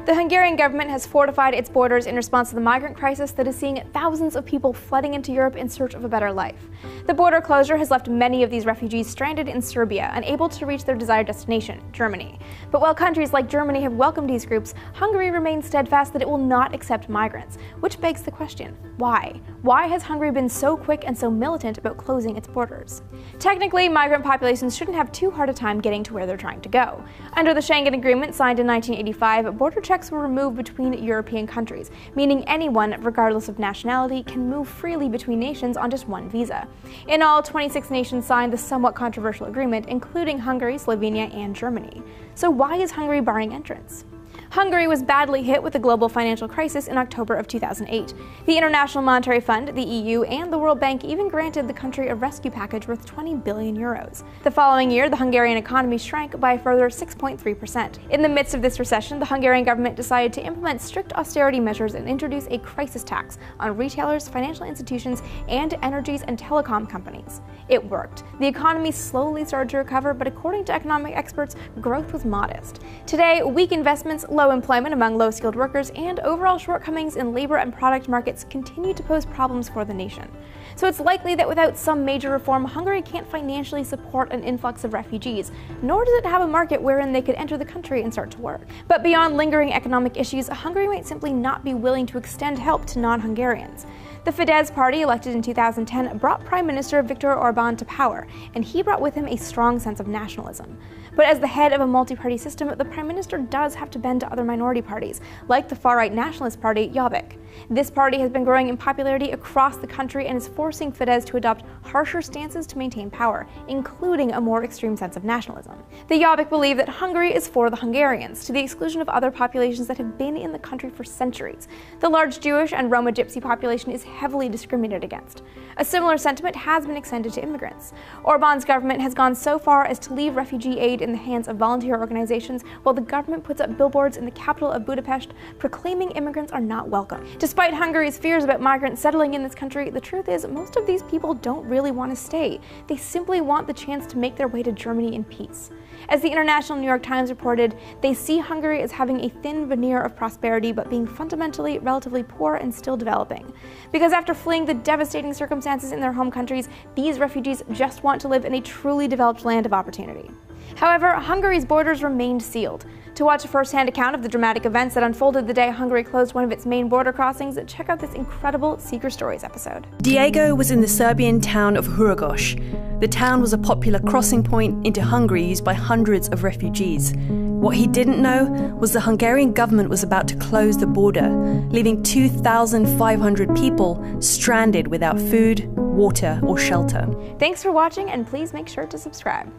The Hungarian government has fortified its borders in response to the migrant crisis that is seeing thousands of people flooding into Europe in search of a better life. The border closure has left many of these refugees stranded in Serbia, unable to reach their desired destination, Germany. But while countries like Germany have welcomed these groups, Hungary remains steadfast that it will not accept migrants, which begs the question, why? Why has Hungary been so quick and so militant about closing its borders? Technically, migrant populations shouldn't have too hard a time getting to where they're trying to go. Under the Schengen Agreement signed in 1985, border checks were removed between European countries, meaning anyone, regardless of nationality, can move freely between nations on just one visa. In all, 26 nations signed the somewhat controversial agreement, including Hungary, Slovenia, and Germany. So why is Hungary barring entrance? Hungary was badly hit with the global financial crisis in October of 2008. The International Monetary Fund, the EU, and the World Bank even granted the country a rescue package worth 20 billion euros. The following year, the Hungarian economy shrank by a further 6.3%. In the midst of this recession, the Hungarian government decided to implement strict austerity measures and introduce a crisis tax on retailers, financial institutions, and energies and telecom companies. It worked. The economy slowly started to recover, but according to economic experts, growth was modest. Today, weak investments, low employment among low-skilled workers, and overall shortcomings in labor and product markets continue to pose problems for the nation. So it's likely that without some major reform, Hungary can't financially support an influx of refugees, nor does it have a market wherein they could enter the country and start to work. But beyond lingering economic issues, Hungary might simply not be willing to extend help to non-Hungarians. The Fidesz party, elected in 2010, brought Prime Minister Viktor Orbán to power, and he brought with him a strong sense of nationalism. But as the head of a multi-party system, the Prime Minister does have to bend to other minority parties, like the far-right nationalist party, Jobbik. This party has been growing in popularity across the country and is forcing Fidesz to adopt harsher stances to maintain power, including a more extreme sense of nationalism. The Jobbik believe that Hungary is for the Hungarians, to the exclusion of other populations that have been in the country for centuries. The large Jewish and Roma Gypsy population is heavily discriminated against. A similar sentiment has been extended to immigrants. Orbán's government has gone so far as to leave refugee aid in the hands of volunteer organizations, while the government puts up billboards in the capital of Budapest proclaiming immigrants are not welcome. Despite Hungary's fears about migrants settling in this country, the truth is most of these people don't really want to stay. They simply want the chance to make their way to Germany in peace. As the International New York Times reported, they see Hungary as having a thin veneer of prosperity but being fundamentally relatively poor and still developing. Because after fleeing the devastating circumstances in their home countries, these refugees just want to live in a truly developed land of opportunity. However, Hungary's borders remained sealed. To watch a first-hand account of the dramatic events that unfolded the day Hungary closed one of its main border crossings, check out this incredible Secret Stories episode. Diego was in the Serbian town of Huragos. The town was a popular crossing point into Hungary used by hundreds of refugees. What he didn't know was the Hungarian government was about to close the border, leaving 2,500 people stranded without food, water, or shelter. Thanks for watching, and please make sure to subscribe.